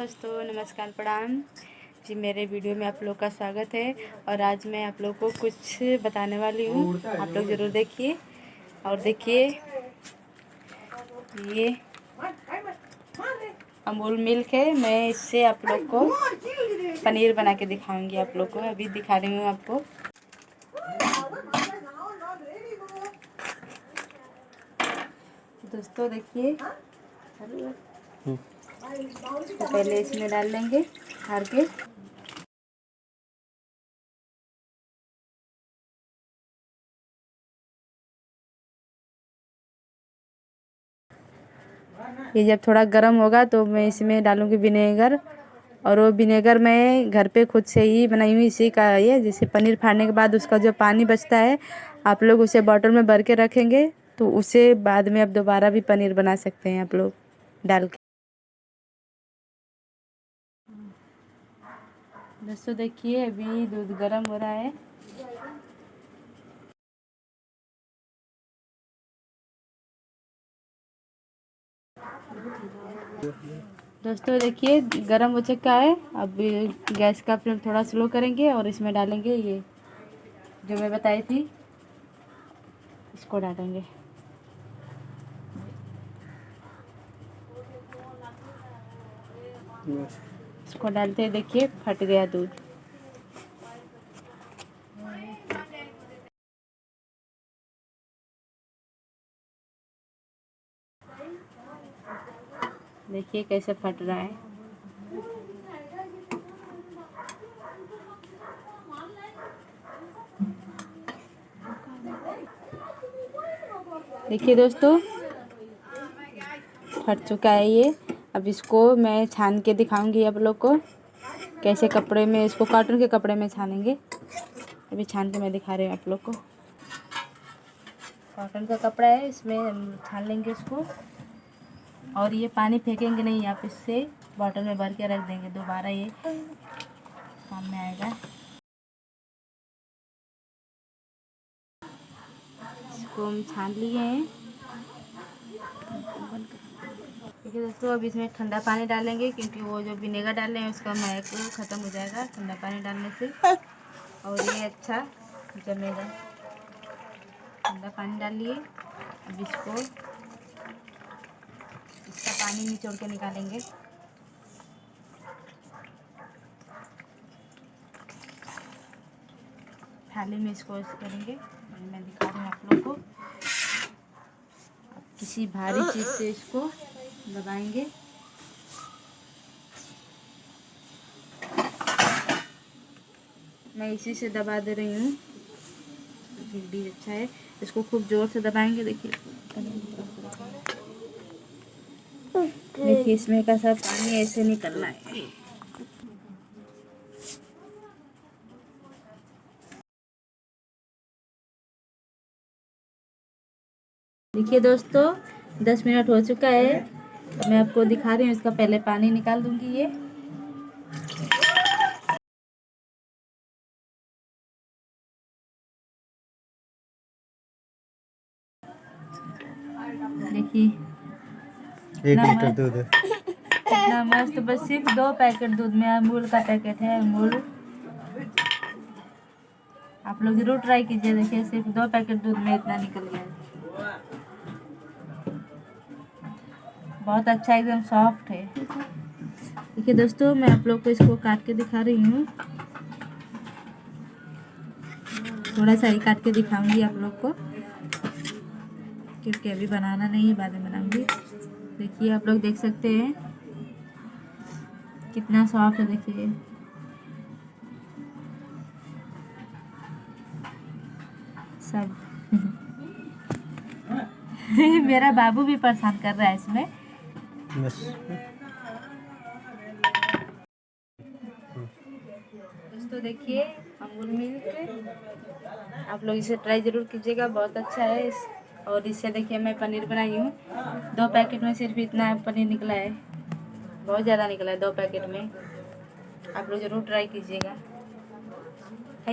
दोस्तों, नमस्कार, प्रणाम जी। मेरे वीडियो में आप लोग का स्वागत है। और आज मैं आप लोग को कुछ बताने वाली हूँ, आप लोग ज़रूर देखिए। और देखिए, ये अमूल मिल्क है। मैं इससे आप लोग को पनीर बना के दिखाऊंगी। आप लोग को अभी दिखा रही हूँ आपको। दोस्तों देखिए, तो पहले इसमें डाल लेंगे हार के। ये जब थोड़ा गर्म होगा तो मैं इसमें डालूंगी विनेगर। और वो विनेगर मैं घर पे खुद से ही बनाई हुई इसी का ये। जैसे पनीर फाड़ने के बाद उसका जो पानी बचता है, आप लोग उसे बॉटल में भर के रखेंगे तो उसे बाद में आप दोबारा भी पनीर बना सकते हैं आप लोग डाल के। दोस्तों देखिए, अभी दूध गर्म हो रहा है। दोस्तों देखिए, गरम हो चुका है। अब गैस का फ्लेम थोड़ा स्लो करेंगे और इसमें डालेंगे ये जो मैं बताई थी, इसको डालेंगे। इसको डालते हैं, देखिए फट गया दूध। देखिए कैसे फट रहा है। देखिए दोस्तों, फट चुका है ये। अब इसको मैं छान के दिखाऊंगी आप लोग को कैसे कपड़े में, इसको कॉटन के कपड़े में छानेंगे। अभी छान के मैं दिखा रही हूँ आप लोग को। कॉटन का कपड़ा है, इसमें हम छान लेंगे इसको। और ये पानी फेंकेंगे नहीं, आप इससे बॉटल में भर के रख देंगे, दोबारा ये काम में आएगा। इसको हम छान लिए हैं। देखिए दोस्तों, अब इसमें ठंडा पानी डालेंगे क्योंकि वो जो विनेगर डाल रहे हैं उसका महक ख़त्म हो जाएगा ठंडा पानी डालने से, और ये अच्छा जमेगा। ठंडा पानी डालिए। अब इसको, इसका पानी निचोड़ के निकालेंगे। थाली में इसको ऐसे करेंगे। मैं दिखा रही हूँ आप लोग को। किसी भारी चीज़ से इसको दबाएंगे। मैं इसी से दबा दे रही हूँ, भी अच्छा है। इसको खूब जोर से दबाएंगे। देखिए देखिए, इसमें का सब पानी ऐसे निकलना है। देखिए दोस्तों, 10 मिनट हो चुका है। तो मैं आपको दिखा रही हूँ, इसका पहले पानी निकाल दूंगी ये। देखिए 1 लीटर दूध है। इतना मस्त। बस सिर्फ 2 पैकेट दूध में, अमूल का पैकेट है अमूल। आप लोग जरूर ट्राई कीजिए। देखिए सिर्फ 2 पैकेट दूध में इतना निकल गया है। बहुत अच्छा, एकदम सॉफ्ट है। देखिए दोस्तों, मैं आप लोग को इसको काट के दिखा रही हूँ। थोड़ा सा ही काट के दिखाऊंगी आप लोग को क्योंकि अभी बनाना नहीं है, बाद में बनाऊंगी। देखिए आप लोग देख सकते हैं कितना सॉफ्ट है। देखिए सब मेरा बाबू भी परेशान कर रहा है इसमें। दोस्तों देखिए, अमूल मिल्क, आप लोग इसे ट्राई ज़रूर कीजिएगा, बहुत अच्छा है। और इससे देखिए मैं पनीर बनाई हूँ। 2 पैकेट में सिर्फ इतना पनीर निकला है, बहुत ज़्यादा निकला है 2 पैकेट में। आप लोग ज़रूर ट्राई कीजिएगा।